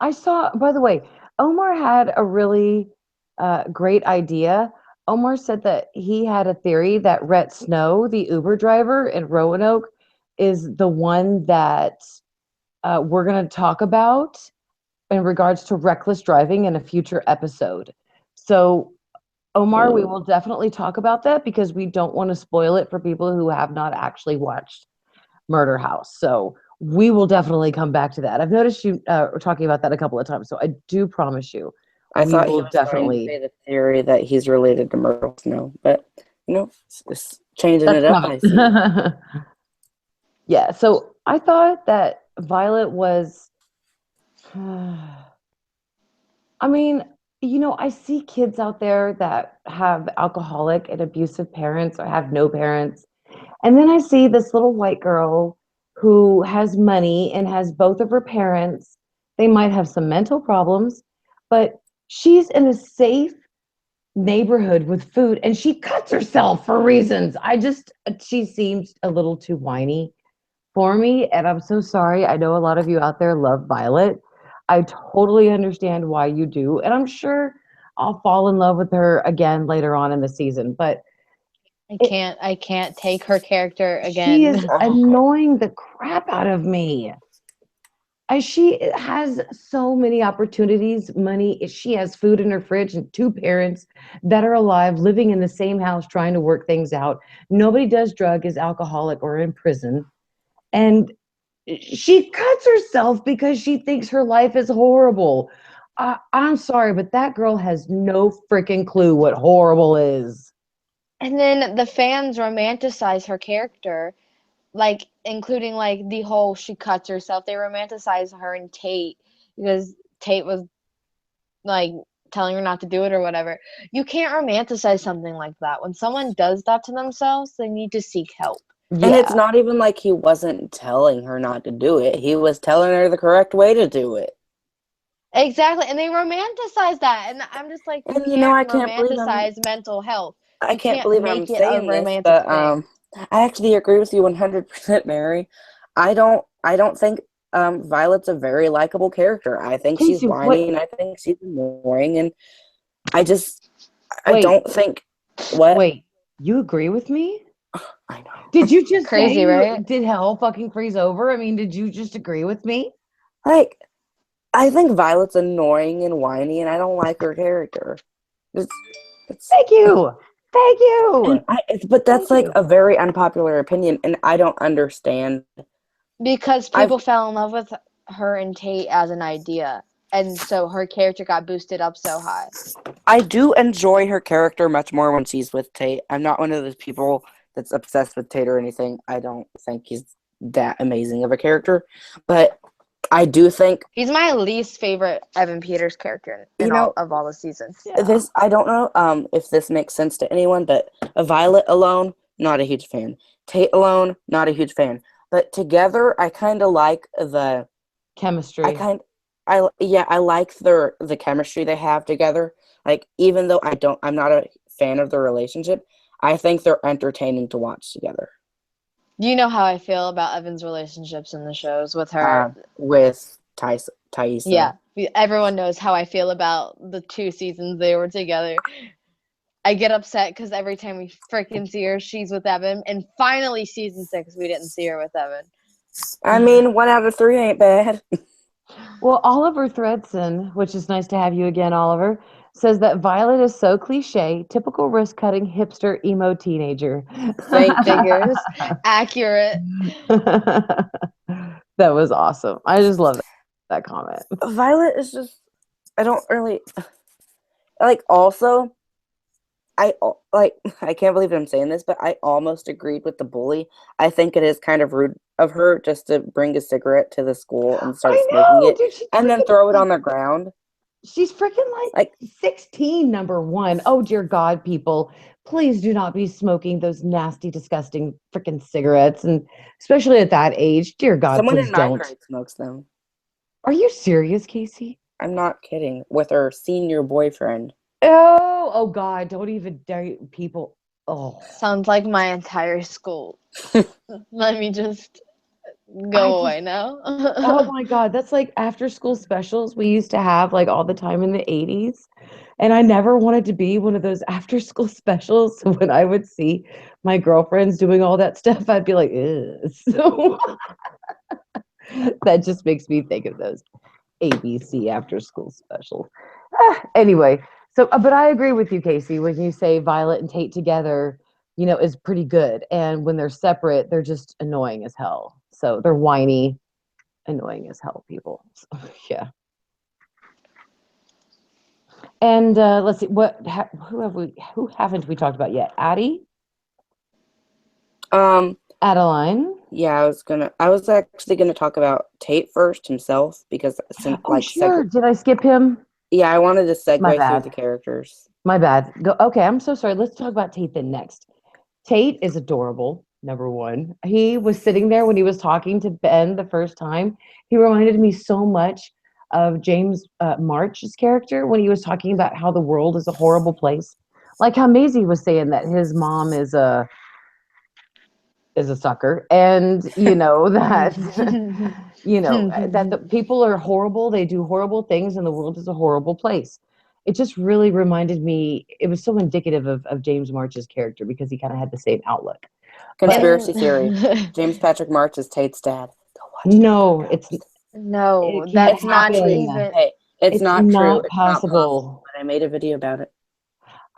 I saw, by the way, Omar had a really great idea. Omar said that he had a theory that Rhett Snow, the Uber driver in Roanoke, is the one that we're going to talk about in regards to reckless driving in a future episode. So, Omar, we will definitely talk about that because we don't want to spoil it for people who have not actually watched Murder House. So we will definitely come back to that. I've noticed you were talking about that a couple of times. So I do promise you. I thought he was definitely going to say the theory that he's related to Myrtle Snow, but it's changing it up. I see. Yeah. So I thought that Violet was. I mean, I see kids out there that have alcoholic and abusive parents or have no parents. And then I see this little white girl who has money and has both of her parents They might have some mental problems, but she's in a safe neighborhood with food and she cuts herself for reasons. She seems a little too whiny for me. And I'm so sorry. I know a lot of you out there love Violet. I totally understand why you do. And I'm sure I'll fall in love with her again later on in the season. But I can't take her character again. She is annoying the crap out of me. She has so many opportunities, money. She has food in her fridge and 2 parents that are alive, living in the same house, trying to work things out. Nobody does drug, is alcoholic, or in prison. And she cuts herself because she thinks her life is horrible. I'm sorry, but that girl has no freaking clue what horrible is. And then the fans romanticize her character, like including like the whole she cuts herself. They romanticize her and Tate because Tate was like telling her not to do it or whatever. You can't romanticize something like that. When someone does that to themselves, they need to seek help. Yeah. And it's not even like he wasn't telling her not to do it. He was telling her the correct way to do it. Exactly. And they romanticize that. And I'm just like, you can't romanticize mental health. I can't believe I'm saying this, but I actually agree with you 100%, Mary. I don't think Violet's a very likable character. I think she's whiny and I think she's annoying, and I don't think. What? Wait, you agree with me? I know. Did you just crazy, right? Did hell fucking freeze over? I mean, did you just agree with me? Like, I think Violet's annoying and whiny, and I don't like her character. Thank you. Thank you. But that's like a very unpopular opinion, and I don't understand. Because people fell in love with her and Tate as an idea, and so her character got boosted up so high. I do enjoy her character much more when she's with Tate. I'm not one of those people that's obsessed with Tate or anything. I don't think he's that amazing of a character, but I do think he's my least favorite Evan Peters character of all the seasons. Yeah. I don't know if this makes sense to anyone, but Violet alone, not a huge fan. Tate alone, not a huge fan. But together, I kind of like the chemistry. I like the chemistry they have together. Like, even though I'm not a fan of their relationship, I think they're entertaining to watch together. You know how I feel about Evan's relationships in the shows with her. With Taissa. Yeah. Everyone knows how I feel about the 2 seasons they were together. I get upset because every time we freaking see her, she's with Evan. And finally, season 6, we didn't see her with Evan. I mean, 1 out of 3 ain't bad. Well, Oliver Thredson, which is nice to have you again, Oliver, says that Violet is so cliche, typical wrist-cutting hipster emo teenager. Figures. Accurate. That was awesome. I just love that comment. Violet is just, I don't really, like, also, I can't believe I'm saying this, but I almost agreed with the bully. I think it is kind of rude of her just to bring a cigarette to the school and start smoking it and then throw it on the ground. She's freaking like 16, number one. Oh, dear God, people, please do not be smoking those nasty, disgusting freaking cigarettes. And especially at that age, dear God, someone please in 9th don't. grade smokes them. Are you serious, Casey? I'm not kidding. With her senior boyfriend. Oh God, don't even dare people. Oh. Sounds like my entire school. Let me just go away now. Oh my God, that's like after school specials we used to have like all the time in the 80s. And I never wanted to be one of those after school specials. So when I would see my girlfriends doing all that stuff, I'd be like, ew. So that just makes me think of those ABC after school specials. Anyway, so but I agree with you, Casey, when you say Violet and Tate together, is pretty good. And when they're separate, they're just annoying as hell. So they're whiny, annoying as hell people. So, yeah. And let's see, who haven't we talked about yet? Addie? Adeline? Yeah, I was actually gonna talk about Tate first himself because sure. Did I skip him? Yeah, I wanted to segue through the characters. My bad. Okay, I'm so sorry. Let's talk about Tate then next. Tate is adorable, number one. He was sitting there when he was talking to Ben the first time. He reminded me so much of James March's character when he was talking about how the world is a horrible place. Like how Maisie was saying that his mom is a sucker, and that that the people are horrible, they do horrible things, and the world is a horrible place. It just really reminded me, it was so indicative of James March's character because he kind of had the same outlook. Conspiracy theory. James Patrick March is Tate's dad. No, that's not even. Hey, it's not true. It's possible. But I made a video about it.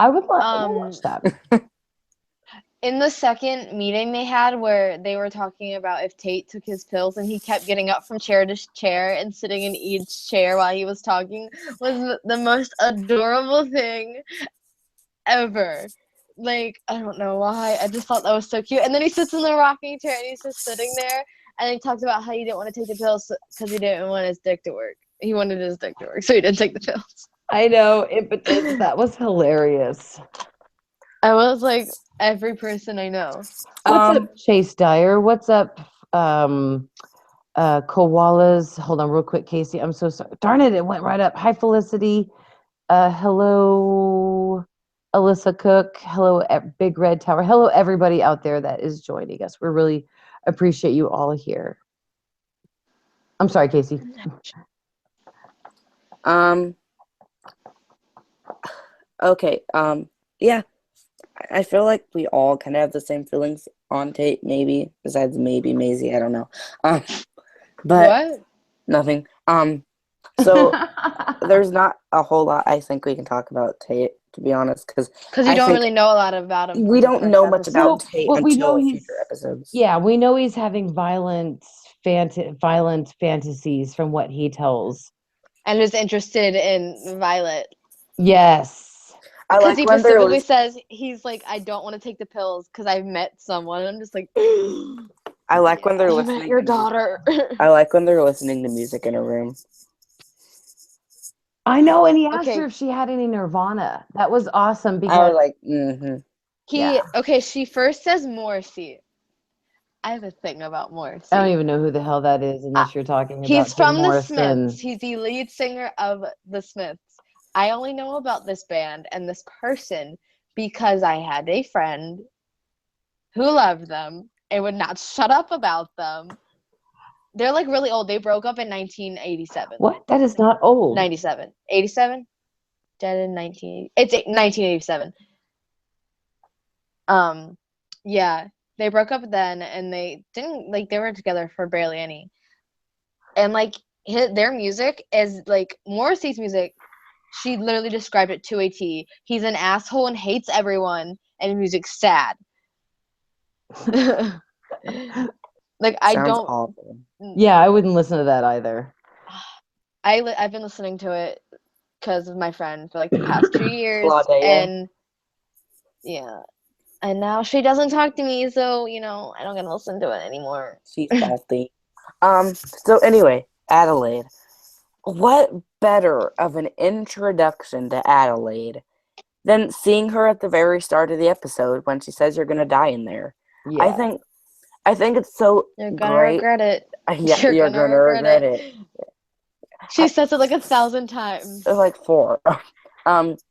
I would love to watch that. In the second meeting they had where they were talking about if Tate took his pills and he kept getting up from chair to chair and sitting in each chair while he was talking was the most adorable thing ever. Like, I don't know why. I just thought that was so cute. And then he sits in the rocking chair and he's just sitting there and he talks about how he didn't want to take the pills because he didn't want his dick to work. He wanted his dick to work, so he didn't take the pills. I know, but that was hilarious. I was like, every person I know. What's up, Chase Dyer? What's up, koalas? Hold on real quick, Casey. I'm so sorry. Darn it went right up. Hi, Felicity. Hello, Alyssa Cook. Hello, Big Red Tower. Hello, everybody out there that is joining us. We really appreciate you all here. I'm sorry, Casey. Okay. Yeah. I feel like we all kind of have the same feelings on Tate, maybe, besides maybe Maisie, I don't know. But what? Nothing. So there's not a whole lot I think we can talk about Tate, to be honest, because you don't really know a lot about him. We don't know much about Tate until future episodes. Yeah, we know he's having violent fantasies from what he tells, and is interested in Violet. Yes. Because he specifically says, he's like, I don't want to take the pills because I've met someone. And I'm just like, I like when they're listening. I met your daughter. I like when they're listening to music in a room. I know, and he asked her if she had any Nirvana. That was awesome because I was like, mm-hmm. Okay, she first says Morrissey. I have a thing about Morrissey. I don't even know who the hell that is unless you're talking about He's from Jim the Smiths. He's the lead singer of the Smiths. I only know about this band and this person because I had a friend who loved them and would not shut up about them. They're like really old. They broke up in 1987. What? That is not old. 97. 87? Dead in 1987. Yeah. They broke up then and they didn't, like, they were together for barely any. And, like, their music is, like, Morrissey's music, she literally described it to a T. He's an asshole and hates everyone, and his music's sad. Like, I don't. Awful. Yeah, I wouldn't listen to that either. I've been listening to it because of my friend for like the past 2 years, and yeah, and now she doesn't talk to me, so I don't get to listen to it anymore. She's salty. So anyway, Adelaide. What better of an introduction to Adelaide than seeing her at the very start of the episode when she says you're gonna die in there? Yeah. I think it's so You're gonna great. Regret it. Yeah, you're gonna regret it. She says it like 1,000 times. Like 4,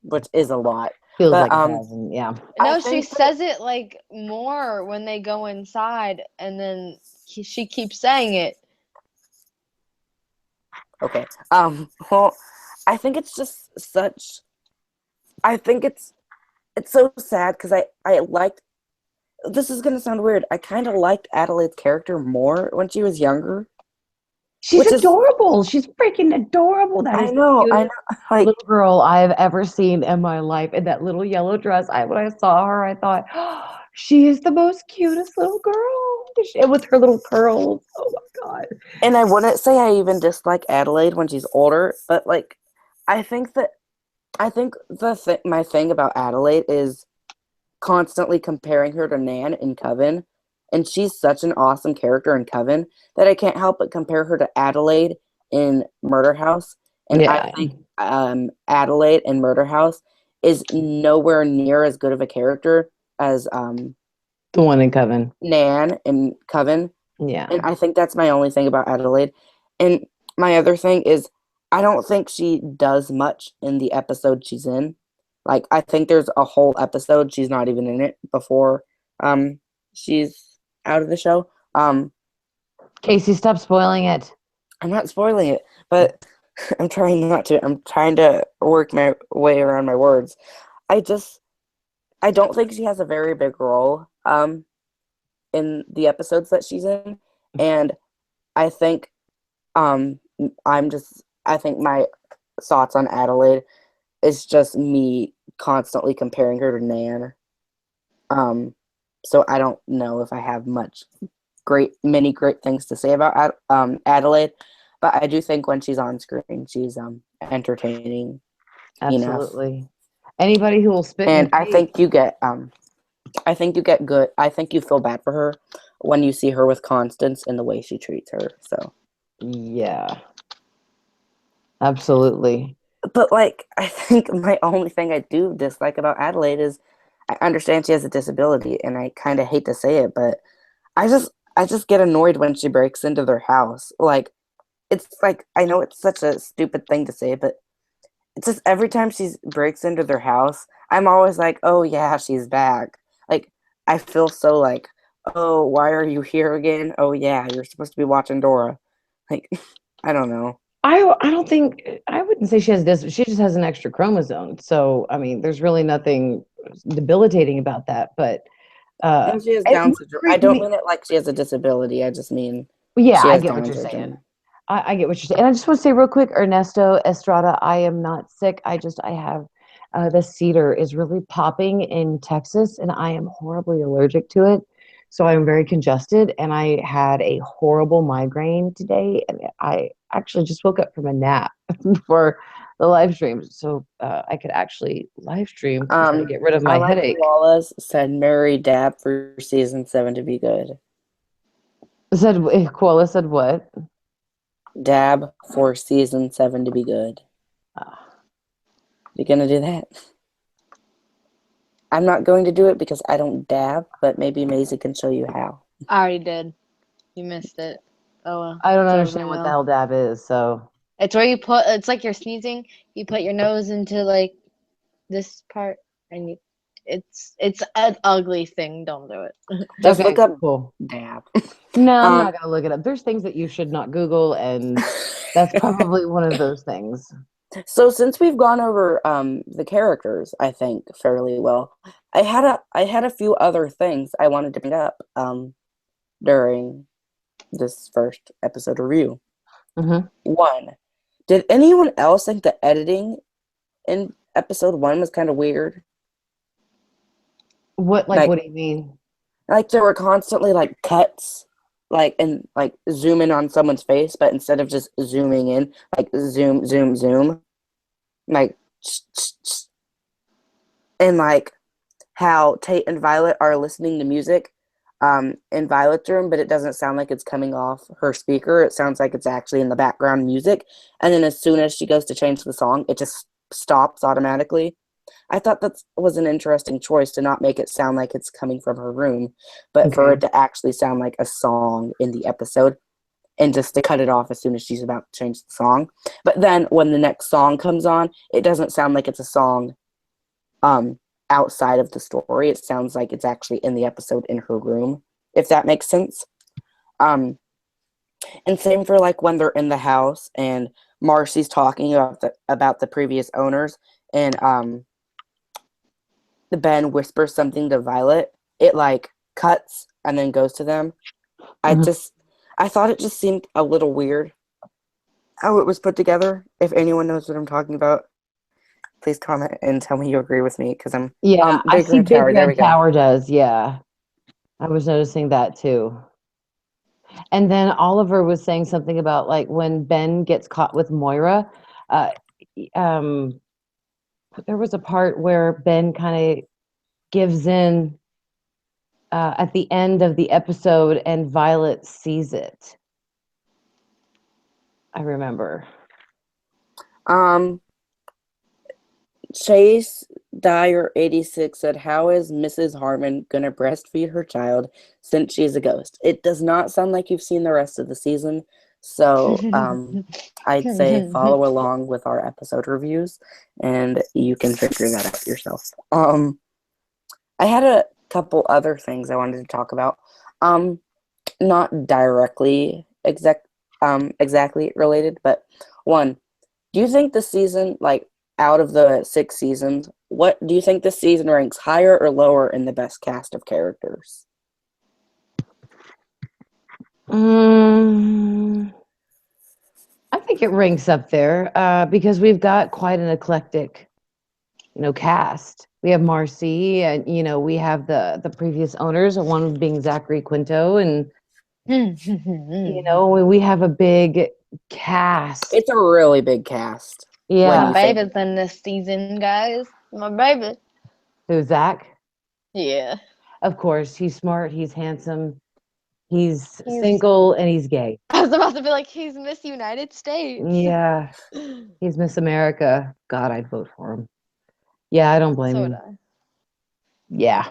which is a lot. Feels like 1,000, yeah. No, she says it like more when they go inside, and then she keeps saying it. Okay. Well, I think it's just such. I think it's so sad because I liked. This is gonna sound weird. I kind of liked Adelaide's character more when she was younger. She's adorable. She's freaking adorable. That is I know. Like, little girl I've ever seen in my life in that little yellow dress. When I saw her, I thought, oh, she is the most cutest little girl. And with her little curls. Oh my god. And I wouldn't say I even dislike Adelaide when she's older, but like, I think my thing about Adelaide is constantly comparing her to Nan in Coven. And she's such an awesome character in Coven that I can't help but compare her to Adelaide in Murder House. And I think Adelaide in Murder House is nowhere near as good of a character as the one in Coven. Nan in Coven. Yeah. And I think that's my only thing about Adelaide. And my other thing is I don't think she does much in the episode she's in. Like, I think there's a whole episode she's not even in it before she's out of the show. Casey, stop spoiling it. I'm not spoiling it, but I'm trying not to. I'm trying to work my way around my words. I don't think she has a very big role in the episodes that she's in, and I think I think my thoughts on Adelaide is just me constantly comparing her to Nan. So I don't know if I have many great things to say about Adelaide, but I do think when she's on screen, she's entertaining. Absolutely. Enough. Anybody who will spit. And I think you get good. I think you feel bad for her when you see her with Constance and the way she treats her. So yeah, absolutely. But like, I think my only thing I do dislike about Adelaide is I understand she has a disability, and I kind of hate to say it, but I just get annoyed when she breaks into their house. Like, it's like, I know it's such a stupid thing to say, but it's just every time she breaks into their house, I'm always like, oh yeah, she's back. Like, I feel so like, oh, why are you here again? Oh yeah, you're supposed to be watching Dora. Like, I don't know. I don't think, I wouldn't say she has this. She just has an extra chromosome. So I mean, there's really nothing debilitating about that. But No, she has Down syndrome. I don't mean it like she has a disability. I just mean she I has get what Down you're syndrome. saying. I get what you're saying. And I just want to say real quick, Ernesto Estrada, I am not sick. I have the cedar is really popping in Texas, and I am horribly allergic to it. So I'm very congested, and I had a horrible migraine today, and I actually just woke up from a nap for the live stream, so I could actually live stream to get rid of my headache. Wallace said Mary Dab for season 7 to be good. Koala said what? Dab for season 7 to be good. You gonna do that? I'm not going to do it because I don't dab, but maybe Maisie can show you how. I already did. You missed it. Oh well. I don't understand what the hell dab is, so. It's where you put, it's like you're sneezing, you put your nose into like this part, and it's an ugly thing. Don't do it. Just look up dab. No, I'm not gonna look it up. There's things that you should not Google, and that's probably one of those things. So since we've gone over the characters, I think fairly well, I had a few other things I wanted to bring up during this first episode review. Mm-hmm. One, did anyone else think the editing in episode 1 was kind of weird? What do you mean? Like, there were constantly like cuts, like, and like zoom in on someone's face, but instead of just zooming in, like zoom, zoom, zoom, like, and like how Tate and Violet are listening to music in Violet's room, but it doesn't sound like it's coming off her speaker. It sounds like it's actually in the background music. And then as soon as she goes to change the song, it just stops automatically. I thought that was an interesting choice to not make it sound like it's coming from her room, but for it to actually sound like a song in the episode, and just to cut it off as soon as she's about to change the song. But then when the next song comes on, it doesn't sound like it's a song outside of the story. It sounds like it's actually in the episode in her room, if that makes sense. And same for like when they're in the house and Marcy's talking about the previous owners, and the Ben whispers something to Violet. It like cuts and then goes to them. I thought it just seemed a little weird how it was put together. If anyone knows what I'm talking about, please comment and tell me you agree with me, because I'm I see Big Red Tower does. Yeah, I was noticing that too. And then Oliver was saying something about like when Ben gets caught with Moira. There was a part where Ben kind of gives in at the end of the episode, and Violet sees it. I remember. Chase Dyer 86 said, "How is Mrs. Harmon gonna breastfeed her child since she's a ghost? It does not sound like you've seen the rest of the season, So I'd say follow along with our episode reviews, and you can figure that out yourself. I had a couple other things I wanted to talk about. Not directly exactly related, but one, do you think the season, like out of the 6 seasons, what do you think this season ranks higher or lower in the best cast of characters? I think it ranks up there because we've got quite an eclectic, cast. We have Marcy, and we have the previous owners, one being Zachary Quinto, and we have a big cast. It's a really big cast. Yeah, my baby's in this season, guys. My baby. Who's Zach? Yeah. Of course, he's smart. He's handsome. He's single and he's gay. I was about to be like, he's Miss United States. Yeah, he's Miss America. God, I'd vote for him. Yeah, I don't blame him. Yeah.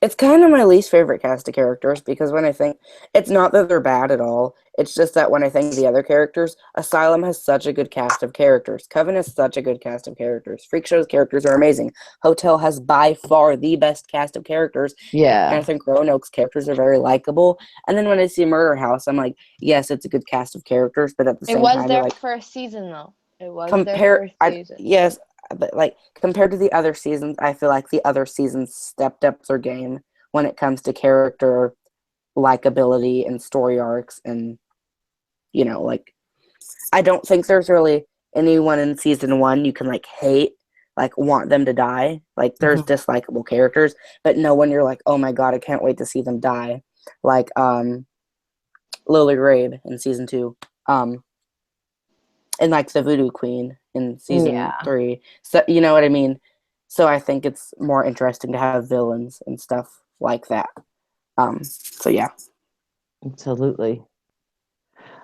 It's kind of my least favorite cast of characters because when I think, it's not that they're bad at all. It's just that when I think of the other characters, Asylum has such a good cast of characters. Coven has such a good cast of characters. Freak Show's characters are amazing. Hotel has by far the best cast of characters. Yeah. And I think Roanoke's characters are very likable. And then when I see Murder House, I'm like, yes, it's a good cast of characters, but at the same time, it was their first season, though. It was their first season. Yes, but like compared to the other seasons, I feel like the other seasons stepped up their game when it comes to character likability and story arcs, and like I don't think there's really anyone in season 1 you can like hate, like want them to die. Like there's dislikable characters, but no one you're like, oh my god, I can't wait to see them die. Like Lily Rabe in season 2, and like the Voodoo Queen in season 3. So you know what I mean? So I think it's more interesting to have villains and stuff like that. So yeah. Absolutely.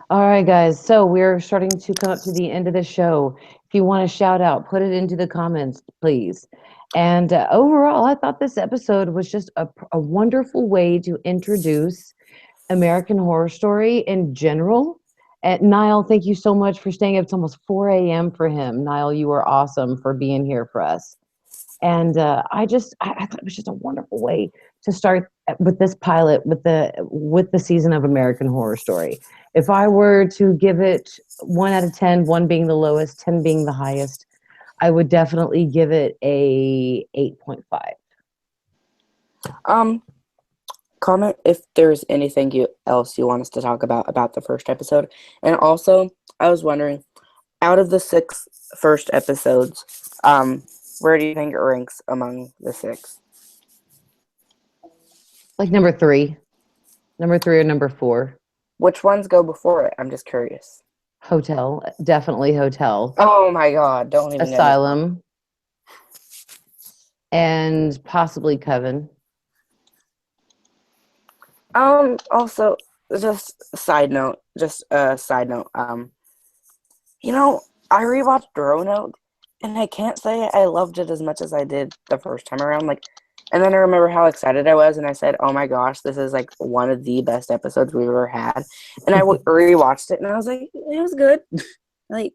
All right, guys. So we're starting to come up to the end of the show. If you want to shout out, put it into the comments, please. And overall, I thought this episode was just a wonderful way to introduce American Horror Story in general. And Niall, thank you so much for staying up. It's almost 4 a.m. for him. Niall, you are awesome for being here for us. And I thought it was just a wonderful way to start with this pilot with the season of American Horror Story. If I were to give it 1 out of 10, 1 being the lowest, 10 being the highest, I would definitely give it a 8.5. Comment if there's anything else you want us to talk about the first episode. And also, I was wondering, out of the 6 first episodes, where do you think it ranks among the 6? Like number 3 or number 4. Which ones go before it? I'm just curious. Hotel, definitely Hotel. Oh my god, don't even Asylum. And possibly Coven. Also, just a side note, I rewatched Roanoke, and I can't say I loved it as much as I did the first time around. Like, and then I remember how excited I was, and I said, "Oh my gosh, this is like one of the best episodes we've ever had." And I rewatched it, and I was like, "It was good." Like,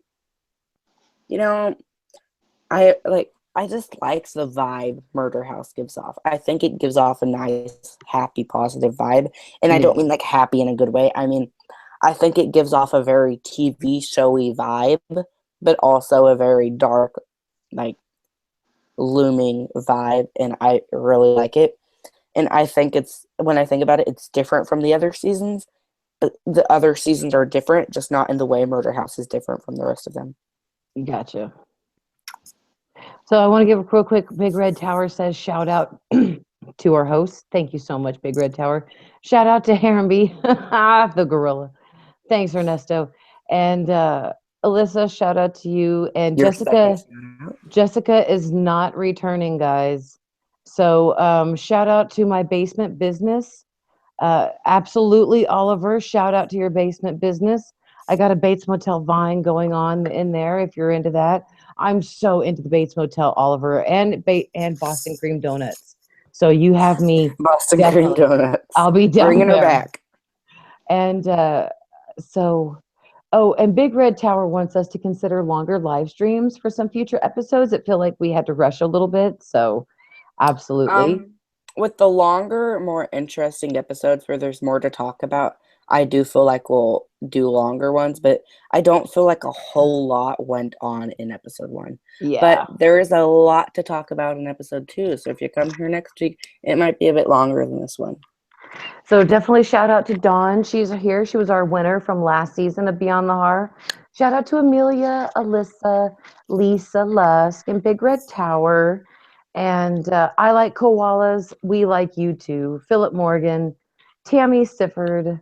I just like the vibe Murder House gives off. I think it gives off a nice, happy, positive vibe, and I don't mean like happy in a good way. I mean, I think it gives off a very TV showy vibe, but also a very dark, like, looming vibe, and I really like it. And I think when I think about it, it's different from the other seasons, but the other seasons are different, just not in the way Murder House is different from the rest of them. Gotcha. So I want to give a real quick, Big Red Tower says shout out to our host. Thank you so much, Big Red Tower. Shout out to Harmon, the gorilla. Thanks, Ernesto. And Alyssa, shout out to you. And Jessica is not returning, guys. So shout out to my basement business. Absolutely, Oliver, shout out to your basement business. I got a Bates Motel Vine going on in there if you're into that. I'm so into the Bates Motel, Oliver, and Boston Cream Donuts. So you have me. Boston Cream Donuts. I'll be down bringing there. her back. And so Oh, and Big Red Tower wants us to consider longer live streams for some future episodes. It feel like we had to rush a little bit, so absolutely. With the longer, more interesting episodes where there's more to talk about, I do feel like we'll do longer ones, but I don't feel like a whole lot went on in episode 1. Yeah. But there is a lot to talk about in episode 2, so if you come here next week, it might be a bit longer than this one. So definitely shout out to Dawn. She's here. She was our winner from last season of Beyond the Horror. Shout out to Amelia, Alyssa, Lisa Lusk, and Big Red Tower. And I like koalas. We like you too. Philip Morgan, Tammy Sifford,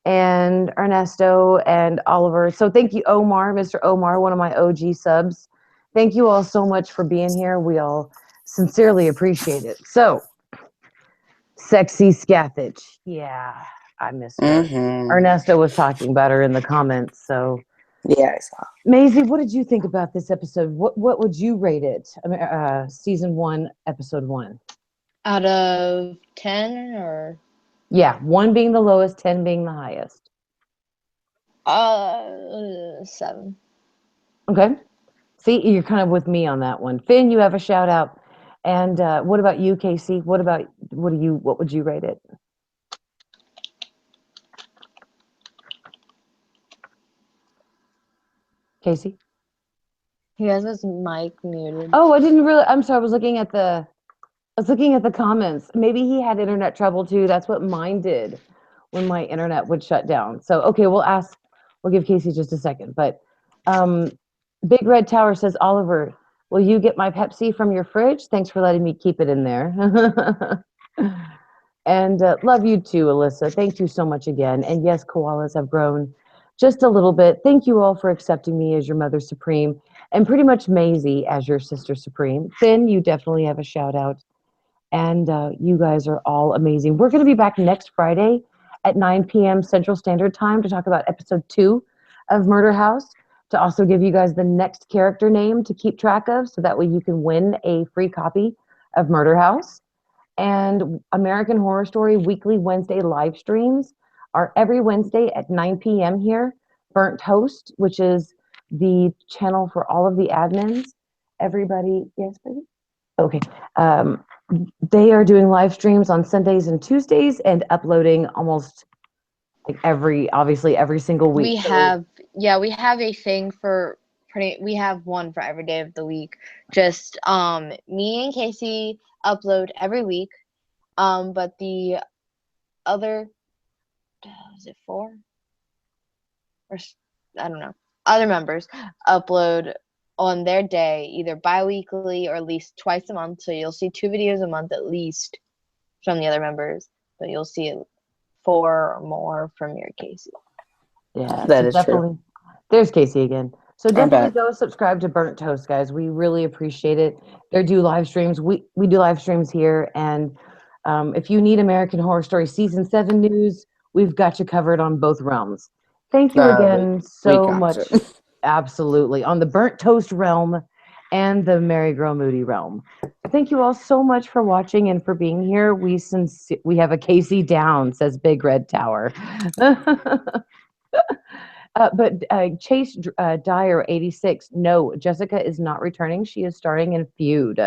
and Ernesto and Oliver. So thank you, Omar, Mr. Omar, one of my OG subs. Thank you all so much for being here. We all sincerely appreciate it. So, Sexy Scathach. Yeah, I miss her. Mm-hmm. Ernesto was talking about her in the comments. So, yeah, I saw. Maisie, what did you think about this episode? What would you rate it? I mean, season 1, episode 1. Out of 10, or? Yeah, 1 being the lowest, 10 being the highest. 7. Okay. See, you're kind of with me on that one. Finn, you have a shout out. And what about you, Casey? What would you rate it? Casey? He has his mic muted. Oh, I'm sorry, I was looking at the comments. Maybe he had internet trouble too. That's what mine did when my internet would shut down. So, okay, we'll give Casey just a second. But Big Red Tower says, Oliver, will you get my Pepsi from your fridge? Thanks for letting me keep it in there. And love you too, Alyssa. Thank you so much again. And yes, koalas have grown just a little bit. Thank you all for accepting me as your mother supreme and pretty much Maisie as your sister supreme. Finn, you definitely have a shout out. And you guys are all amazing. We're going to be back next Friday at 9 p.m. Central Standard Time to talk about episode 2 of Murder House, to also give you guys the next character name to keep track of, so that way you can win a free copy of Murder House. And American Horror Story weekly Wednesday live streams are every Wednesday at 9 p.m. here. Burnt Toast, which is the channel for all of the admins. Everybody, yes, baby? Okay. They are doing live streams on Sundays and Tuesdays and uploading almost like every single week. We have a thing for we have one for every day of the week. Just me and Casey upload every week. But the other, is it 4? Or I don't know. Other members upload on their day, either bi-weekly or at least twice a month. So you'll see 2 videos a month at least from the other members, but you'll see 4 or more from your Casey. Yeah, that is true. There's Casey again. So definitely go subscribe to Burnt Toast, guys. We really appreciate it. They do live streams. We do live streams here. And if you need American Horror Story Season 7 news, we've got you covered on both realms. Thank you again so much. Absolutely. On the Burnt Toast realm and the MaryGirl Moody realm. Thank you all so much for watching and for being here. We have a Casey down, says Big Red Tower. But Chase Dyer 86, no, Jessica is not returning. She is starting in Feud.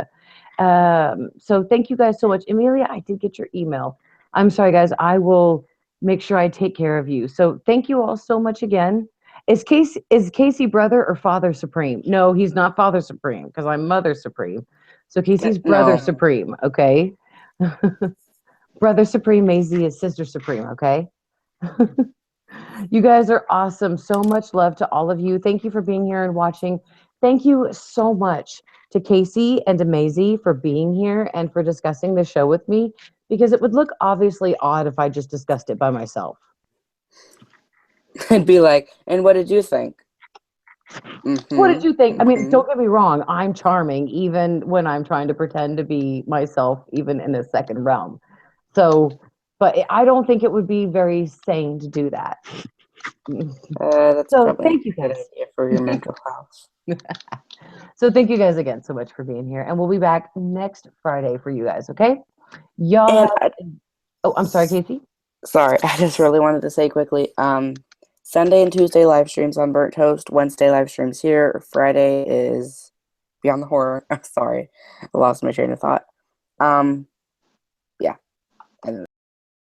So thank you guys so much. Amelia, I did get your email. I'm sorry, guys. I will make sure I take care of you. So thank you all so much again. Is Casey brother or father supreme? No, he's not father supreme because I'm mother supreme. So Casey's brother supreme, okay? Brother supreme, Maisie is sister supreme, okay? You guys are awesome. So much love to all of you. Thank you for being here and watching. Thank you so much to Casey and to Maisie for being here and for discussing the show with me, because it would look obviously odd if I just discussed it by myself. I'd be like, and what did you think? Mm-hmm. What did you think? I mean, don't get me wrong. I'm charming even when I'm trying to pretend to be myself, even in the second realm. So, but I don't think it would be very sane to do that. That's so probably thank you guys for your mental health. So thank you guys again so much for being here, and we'll be back next Friday for you guys. Okay, y'all. Oh, I'm sorry, Casey. Sorry, I just really wanted to say quickly. Sunday and Tuesday live streams on Burnt Toast. Wednesday live streams here. Friday is Beyond the Horror. Sorry, I lost my train of thought.